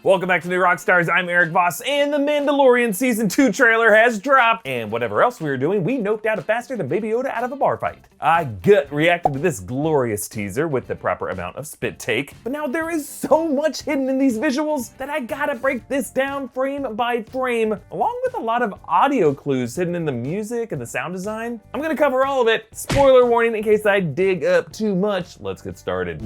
Welcome back to New Rockstars. I'm Erik Voss, and the Mandalorian Season 2 trailer has dropped. And whatever else we were doing, we noped out it faster than Baby Yoda out of a bar fight. I gut reacted to this glorious teaser with the proper amount of spit take. But now there is so much hidden in these visuals that I gotta break this down frame by frame, along with a lot of audio clues hidden in the music and the sound design. I'm gonna cover all of it. Spoiler warning in case I dig up too much. Let's get started.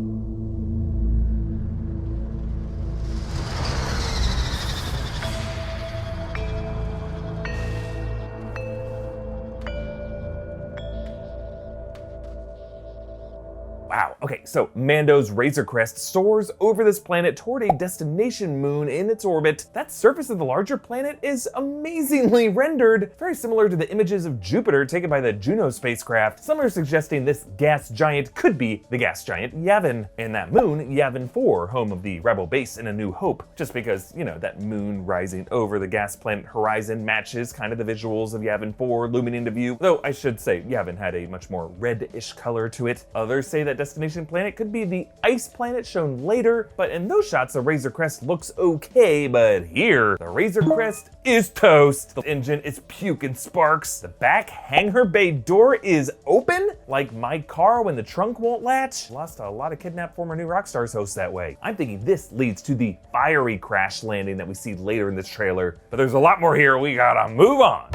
Wow, okay, so Mando's Razor Crest soars over this planet toward a destination moon in its orbit. That surface of the larger planet is amazingly rendered, very similar to the images of Jupiter taken by the Juno spacecraft. Some are suggesting this gas giant could be the gas giant Yavin, and that moon, Yavin 4, home of the rebel base in A New Hope, just because, you know, that moon rising over the gas planet horizon matches kind of the visuals of Yavin 4 looming into view, though I should say Yavin had a much more reddish color to it. Others say that destination planet could be the ice planet shown later, but in those shots the Razor Crest looks okay, but here the Razor Crest is toast. The engine is puke and sparks. The back hangar bay door is open, like my car when the trunk won't latch. Lost a lot of kidnapped former New Rockstars hosts that way. I'm thinking this leads to the fiery crash landing that we see later in this trailer, but there's a lot more here. We gotta move on.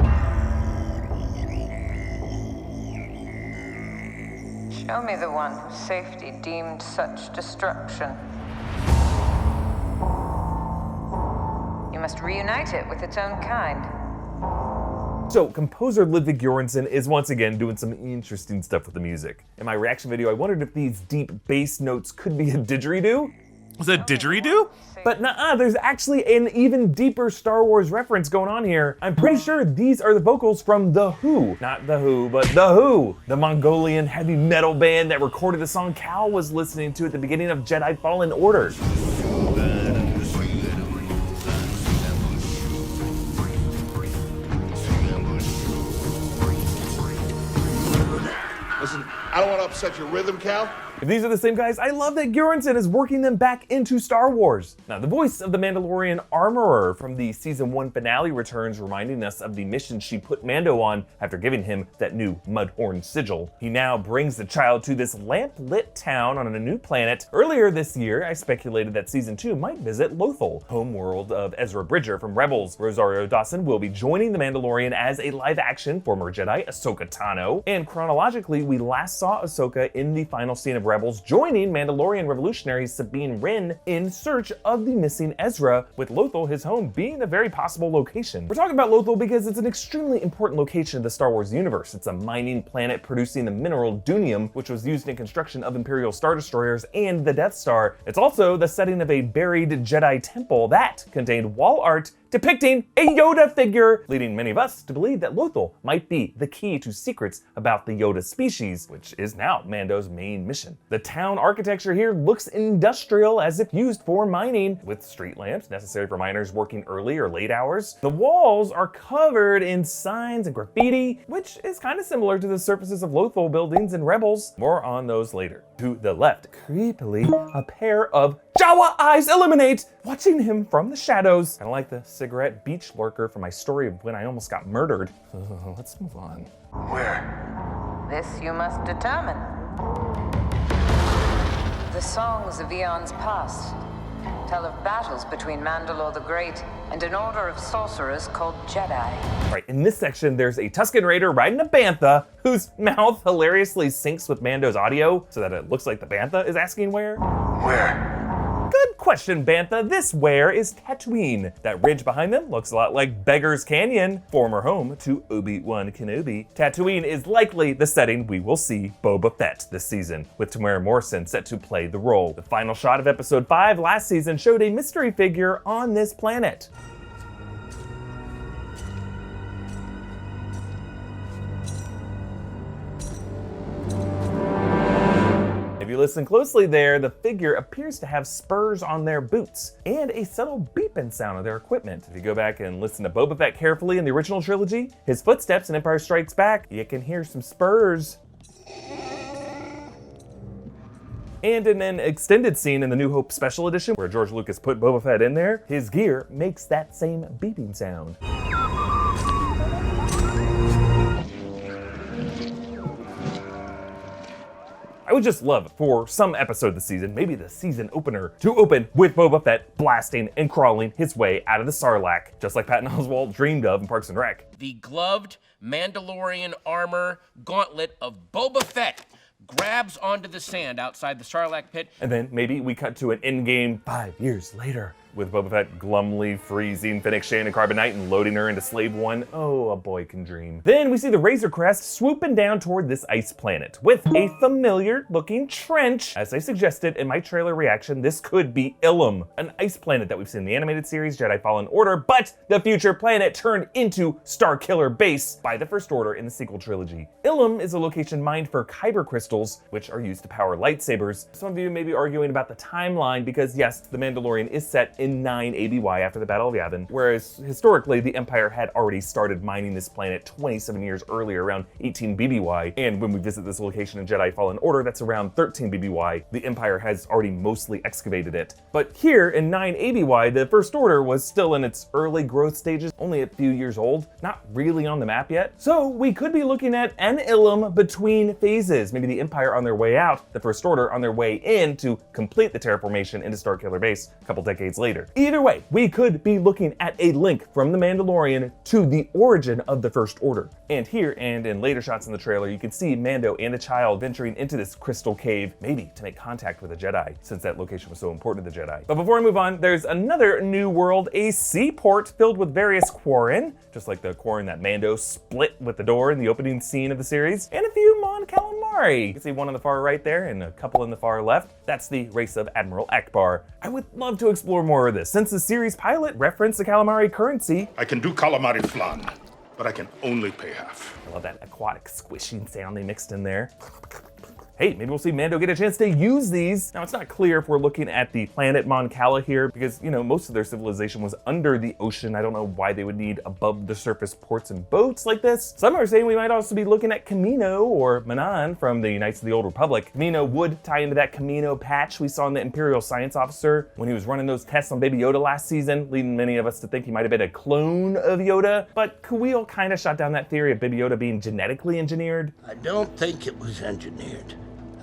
Show me the one whose safety deemed such destruction. You must reunite it with its own kind. So, composer Ludwig Göransson is once again doing some interesting stuff with the music. In my reaction video, I wondered if these deep bass notes could be a didgeridoo. Was it a didgeridoo? But nuh-uh, there's actually an even deeper Star Wars reference going on here. I'm pretty sure these are the vocals from The Who. Not The Who, but The Who, the Mongolian heavy metal band that recorded the song Cal was listening to at the beginning of Jedi Fallen Order. Listen, I don't want to upset your rhythm, Cal. If these are the same guys, I love that Göransson is working them back into Star Wars. Now, the voice of the Mandalorian armorer from the Season 1 finale returns, reminding us of the mission she put Mando on after giving him that new Mudhorn sigil. He now brings the child to this lamp-lit town on a new planet. Earlier this year, I speculated that Season 2 might visit Lothal, homeworld of Ezra Bridger from Rebels. Rosario Dawson will be joining the Mandalorian as a live-action former Jedi, Ahsoka Tano. And chronologically, we last saw Ahsoka in the final scene of Rebels, joining Mandalorian revolutionary Sabine Wren in search of the missing Ezra, with Lothal, his home, being a very possible location. We're talking about Lothal because it's an extremely important location in the Star Wars universe. It's a mining planet producing the mineral dunium, which was used in construction of Imperial Star Destroyers and the Death Star. It's also the setting of a buried Jedi temple that contained wall art depicting a Yoda figure, leading many of us to believe that Lothal might be the key to secrets about the Yoda species, which is now Mando's main mission. The town architecture here looks industrial, as if used for mining, with street lamps necessary for miners working early or late hours. The walls are covered in signs and graffiti, which is kind of similar to the surfaces of Lothal buildings in Rebels. More on those later. To the left, creepily, a pair of Jawa eyes illuminate, watching him from the shadows. Kind of like the cigarette beach lurker from my story of when I almost got murdered. Let's move on. Where? This you must determine. The songs of eons past tell of battles between Mandalore the Great and an order of sorcerers called Jedi. Right, in this section, there's a Tusken Raider riding a bantha whose mouth hilariously syncs with Mando's audio so that it looks like the bantha is asking where. Where? Good question, Bantha. This where is Tatooine. That ridge behind them looks a lot like Beggar's Canyon, former home to Obi-Wan Kenobi. Tatooine is likely the setting we will see Boba Fett this season, with Tamara Morrison set to play the role. The final shot of Episode 5 last season showed a mystery figure on this planet. If you listen closely there, the figure appears to have spurs on their boots and a subtle beeping sound of their equipment. If you go back and listen to Boba Fett carefully in the original trilogy, his footsteps in Empire Strikes Back, you can hear some spurs. And in an extended scene in the New Hope Special Edition, where George Lucas put Boba Fett in there, his gear makes that same beeping sound. I would just love for some episode this season, maybe the season opener, to open with Boba Fett blasting and crawling his way out of the Sarlacc, just like Patton Oswalt dreamed of in Parks and Rec. The gloved Mandalorian armor gauntlet of Boba Fett grabs onto the sand outside the Sarlacc pit. And then maybe we cut to an in-game 5 years later, with Boba Fett glumly freezing Fennec Shand and Carbonite and loading her into Slave One. Oh, a boy can dream. Then we see the Razor Crest swooping down toward this ice planet with a familiar-looking trench. As I suggested in my trailer reaction, this could be Ilum, an ice planet that we've seen in the animated series Jedi Fallen Order, but the future planet turned into Starkiller Base by the First Order in the sequel trilogy. Ilum is a location mined for kyber crystals, which are used to power lightsabers. Some of you may be arguing about the timeline because yes, The Mandalorian is set in 9 ABY after the Battle of Yavin, whereas historically the Empire had already started mining this planet 27 years earlier, around 18 BBY, and when we visit this location in Jedi Fallen Order, that's around 13 BBY. The Empire has already mostly excavated it. But here in 9 ABY, the First Order was still in its early growth stages, only a few years old, not really on the map yet. So we could be looking at an Ilum between phases, maybe the Empire on their way out, the First Order on their way in to complete the terraformation into Starkiller Base a couple decades later. Either way, we could be looking at a link from The Mandalorian to the origin of the First Order. And here, and in later shots in the trailer, you can see Mando and a child venturing into this crystal cave, maybe to make contact with a Jedi, since that location was so important to the Jedi. But before I move on, there's another new world, a seaport filled with various Quarren, just like the Quarren that Mando split with the door in the opening scene of the series, and a few Mon Calamari. You can see one on the far right there and a couple in the far left. That's the race of Admiral Akbar. I would love to explore more of this, since the series pilot referenced the calamari currency. I can do calamari flan, but I can only pay half. I love that aquatic squishing sound they mixed in there. Hey, maybe we'll see Mando get a chance to use these. Now, it's not clear if we're looking at the planet Mon Cala here, because, you know, most of their civilization was under the ocean. I don't know why they would need above the surface ports and boats like this. Some are saying we might also be looking at Kamino or Manan from the Knights of the Old Republic. Kamino would tie into that Kamino patch we saw in the Imperial Science Officer when he was running those tests on Baby Yoda last season, leading many of us to think he might have been a clone of Yoda. But Kuil kind of shot down that theory of Baby Yoda being genetically engineered. I don't think it was engineered.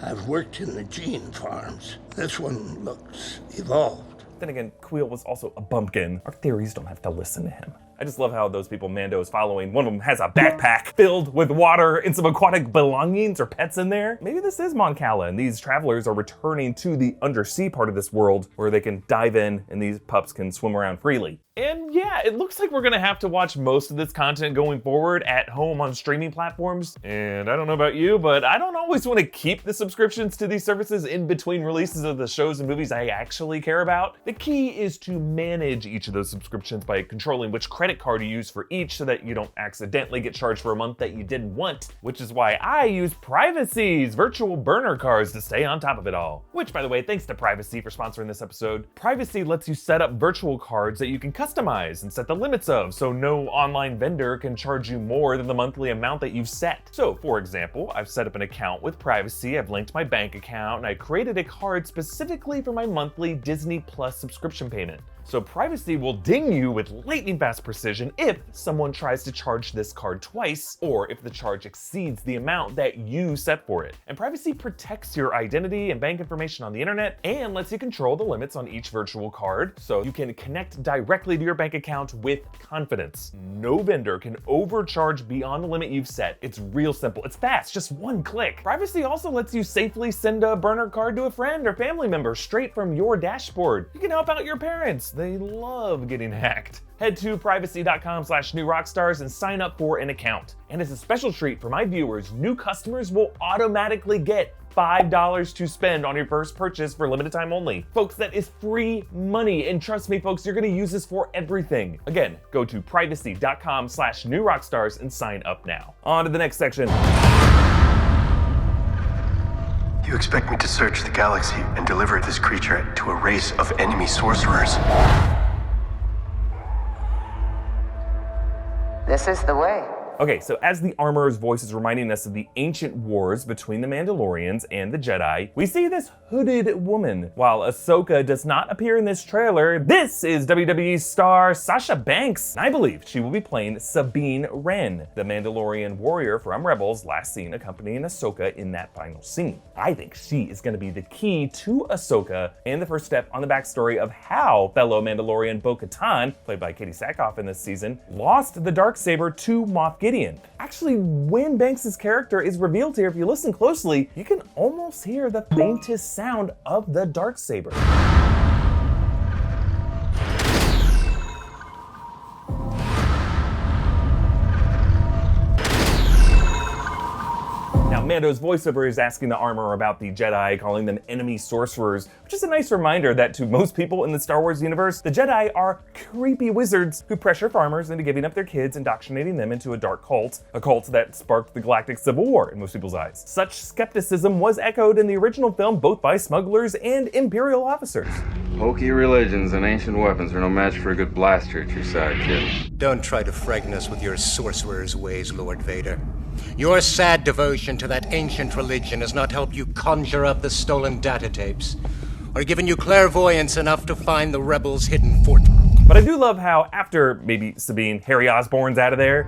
I've worked in the gene farms. This one looks evolved. Then again, Kuil was also a bumpkin. Our theories don't have to listen to him. I just love how those people Mando is following, one of them has a backpack filled with water and some aquatic belongings or pets in there. Maybe this is Mon Cala and these travelers are returning to the undersea part of this world where they can dive in and these pups can swim around freely. And yeah, it looks like we're gonna have to watch most of this content going forward at home on streaming platforms. And I don't know about you, but I don't always want to keep the subscriptions to these services in between releases of the shows and movies I actually care about. The key is to manage each of those subscriptions by controlling which credit card you use for each so that you don't accidentally get charged for a month that you didn't want, which is why I use Privacy's virtual burner cards to stay on top of it all. Which, by the way, thanks to Privacy for sponsoring this episode. Privacy lets you set up virtual cards that you can customize and set the limits of, so no online vendor can charge you more than the monthly amount that you've set. So, for example, I've set up an account with Privacy, I've linked my bank account, and I created a card specifically for my monthly Disney Plus subscription payment. So Privacy will ding you with lightning fast precision if someone tries to charge this card twice, or if the charge exceeds the amount that you set for it. And Privacy protects your identity and bank information on the internet and lets you control the limits on each virtual card, so you can connect directly to your bank account with confidence. No vendor can overcharge beyond the limit you've set. It's real simple, it's fast, just one click. Privacy also lets you safely send a burner card to a friend or family member straight from your dashboard. You can help out your parents. They love getting hacked. Head to privacy.com/newrockstars and sign up for an account. And as a special treat for my viewers, new customers will automatically get $5 to spend on your first purchase for limited time only. Folks, that is free money. And trust me, folks, you're gonna use this for everything. Again, go to privacy.com/newrockstars and sign up now. On to the next section. You expect me to search the galaxy and deliver this creature to a race of enemy sorcerers? This is the way. Okay, so as the armorer's voice is reminding us of the ancient wars between the Mandalorians and the Jedi, we see this hooded woman. While Ahsoka does not appear in this trailer, this is WWE star Sasha Banks. I believe she will be playing Sabine Wren, the Mandalorian warrior from Rebels last seen accompanying Ahsoka in that final scene. I think she is going to be the key to Ahsoka and the first step on the backstory of how fellow Mandalorian Bo-Katan, played by Katie Sackhoff in this season, lost the Darksaber to Moff Gideon. Actually, when Banks' character is revealed here, if you listen closely, you can almost hear the faintest sound of the Darksaber. Mando's voiceover is asking the armorer about the Jedi, calling them enemy sorcerers, which is a nice reminder that to most people in the Star Wars universe, the Jedi are creepy wizards who pressure farmers into giving up their kids, indoctrinating them into a dark cult, a cult that sparked the Galactic Civil War in most people's eyes. Such skepticism was echoed in the original film both by smugglers and Imperial officers. Hokey religions and ancient weapons are no match for a good blaster at your side, kid. Don't try to frighten us with your sorcerer's ways, Lord Vader. Your sad devotion to that ancient religion has not helped you conjure up the stolen data tapes, or given you clairvoyance enough to find the rebels' hidden fort. But I do love how, after maybe Sabine, Harry Osborn's out of there,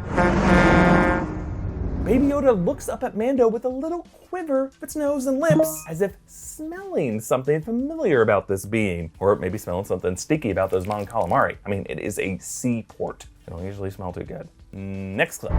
Baby Yoda looks up at Mando with a little quiver of its nose and lips, as if smelling something familiar about this being, or maybe smelling something sticky about those Mon Calamari. I mean, it is a seaport. They don't usually smell too good. Next clip.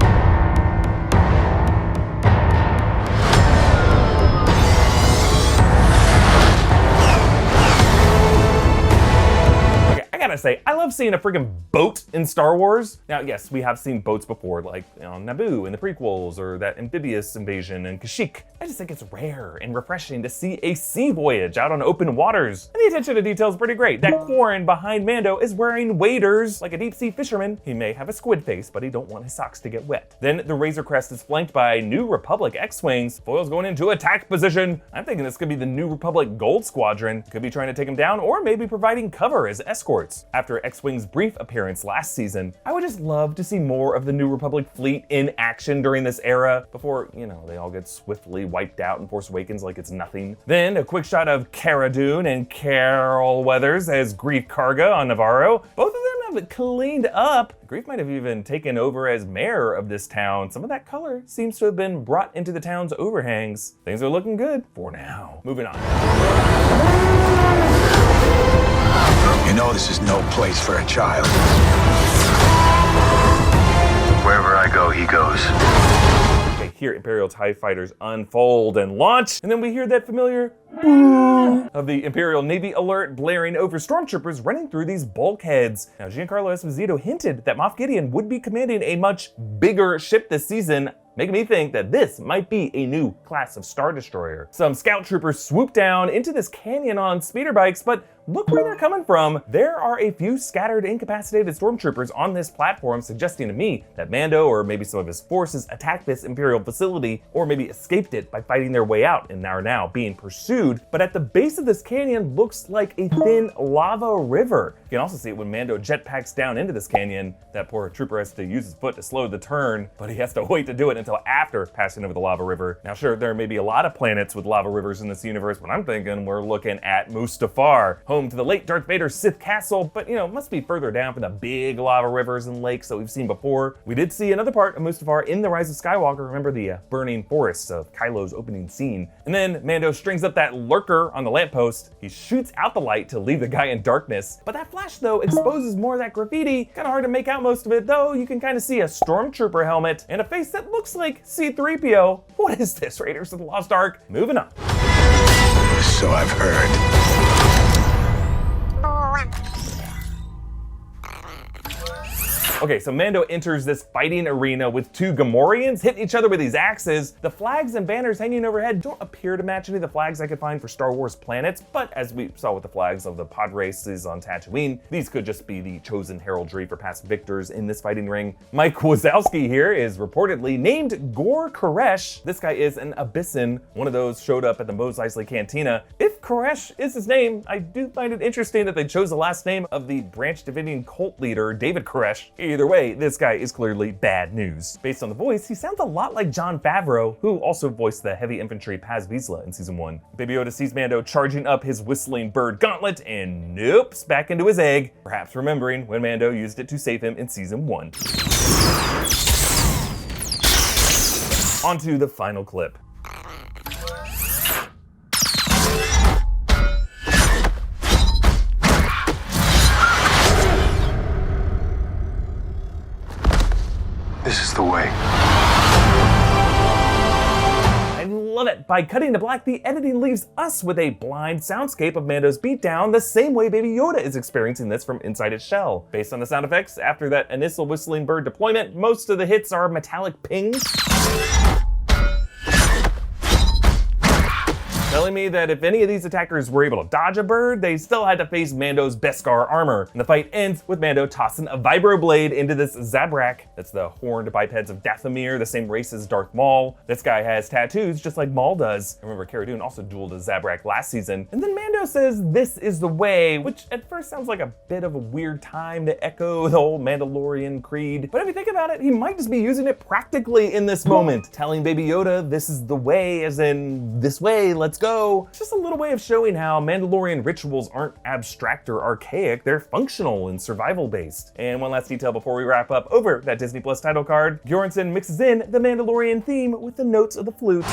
I gotta say, I love seeing a friggin' boat in Star Wars. Now, yes, we have seen boats before, like on Naboo in the prequels, or that amphibious invasion in Kashyyyk. I just think it's rare and refreshing to see a sea voyage out on open waters. And the attention to detail is pretty great. That Quarren behind Mando is wearing waders like a deep sea fisherman. He may have a squid face, but he don't want his socks to get wet. Then the Razor Crest is flanked by New Republic X-Wings. Foil's going into attack position. I'm thinking this could be the New Republic Gold Squadron. Could be trying to take him down, or maybe providing cover as escorts. After X-Wing's brief appearance last season, I would just love to see more of the New Republic fleet in action during this era before, they all get swiftly wiped out in Force Awakens like it's nothing. Then a quick shot of Cara Dune and Carol Weathers as Grief Karga on Navarro. Both of them have cleaned up. Grief might have even taken over as mayor of this town. Some of that color seems to have been brought into the town's overhangs. Things are looking good for now. Moving on. You know this is no place for a child. Wherever I go, he goes. Okay, hear Imperial TIE fighters unfold and launch, and then we hear that familiar boom of the Imperial Navy alert blaring over stormtroopers running through these bulkheads. Now, Giancarlo Esposito hinted that Moff Gideon would be commanding a much bigger ship this season, making me think that this might be a new class of Star Destroyer. Some scout troopers swoop down into this canyon on speeder bikes, but look where they're coming from. There are a few scattered, incapacitated stormtroopers on this platform, suggesting to me that Mando, or maybe some of his forces, attacked this Imperial facility, or maybe escaped it by fighting their way out and are now being pursued. But at the base of this canyon looks like a thin lava river. You can also see it when Mando jetpacks down into this canyon. That poor trooper has to use his foot to slow the turn, but he has to wait to do it until after passing over the lava river. Now sure, there may be a lot of planets with lava rivers in this universe, but I'm thinking we're looking at Mustafar, home to the late Darth Vader Sith castle, but must be further down from the big lava rivers and lakes that we've seen before. We did see another part of Mustafar in The Rise of Skywalker. Remember the burning forests of Kylo's opening scene. And then Mando strings up that lurker on the lamppost. He shoots out the light to leave the guy in darkness, but that flash though exposes more of that graffiti. Kinda hard to make out most of it, though you can kind of see a stormtrooper helmet and a face that looks like C-3PO. What is this, Raiders of the Lost Ark? Moving on. So I've heard. Okay, so Mando enters this fighting arena with two Gamorreans hitting each other with these axes. The flags and banners hanging overhead don't appear to match any of the flags I could find for Star Wars planets, but as we saw with the flags of the pod races on Tatooine, these could just be the chosen heraldry for past victors in this fighting ring. Mike Wazowski here is reportedly named Gor Koresh. This guy is an Abyssin. One of those showed up at the Mos Eisley Cantina. If Koresh is his name. I do find it interesting that they chose the last name of the Branch Davidian cult leader, David Koresh. Either way, this guy is clearly bad news. Based on the voice, he sounds a lot like Jon Favreau, who also voiced the heavy infantry Paz Vizsla in season 1. Baby Yoda sees Mando charging up his whistling bird gauntlet and noopes back into his egg, perhaps remembering when Mando used it to save him in season 1. On to the final clip. This is the way. I love it. By cutting to black, the editing leaves us with a blind soundscape of Mando's beatdown, the same way Baby Yoda is experiencing this from inside his shell. Based on the sound effects, after that initial whistling bird deployment, most of the hits are metallic pings, telling me that if any of these attackers were able to dodge a bird, they still had to face Mando's Beskar armor. And the fight ends with Mando tossing a vibroblade into this Zabrak. That's the horned bipeds of Dathomir, the same race as Darth Maul. This guy has tattoos just like Maul does. Remember, Cara Dune also dueled a Zabrak last season. And then Mando says, "This is the way," which at first sounds like a bit of a weird time to echo the whole Mandalorian creed. But if you think about it, he might just be using it practically in this moment. Telling Baby Yoda, "This is the way," as in, this way, let's go. It's just a little way of showing how Mandalorian rituals aren't abstract or archaic, they're functional and survival based. And one last detail before we wrap up, over that Disney Plus title card, Bjornsson mixes in the Mandalorian theme with the notes of the flute.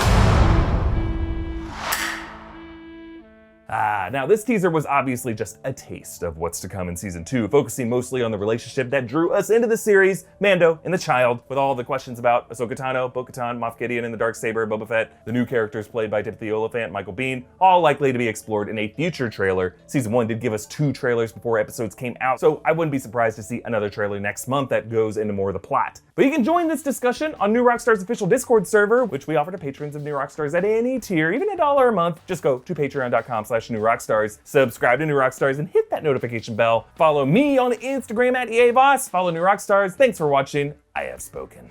Now this teaser was obviously just a taste of what's to come in season 2, focusing mostly on the relationship that drew us into the series, Mando and the child, with all the questions about Ahsoka Tano, Bo-Katan, Moff Gideon and the Darksaber, Boba Fett, the new characters played by Timothy Olyphant, Michael Biehn, all likely to be explored in a future trailer. Season 1 did give us 2 trailers before episodes came out, so I wouldn't be surprised to see another trailer next month that goes into more of the plot. But you can join this discussion on New Rockstars' official Discord server, which we offer to patrons of New Rockstars at any tier, even $1 a month. Just go to patreon.com/newrockstars, subscribe to New Rockstars, and hit that notification bell. Follow me on Instagram at EA Voss. Follow New Rockstars. Thanks for watching. I have spoken.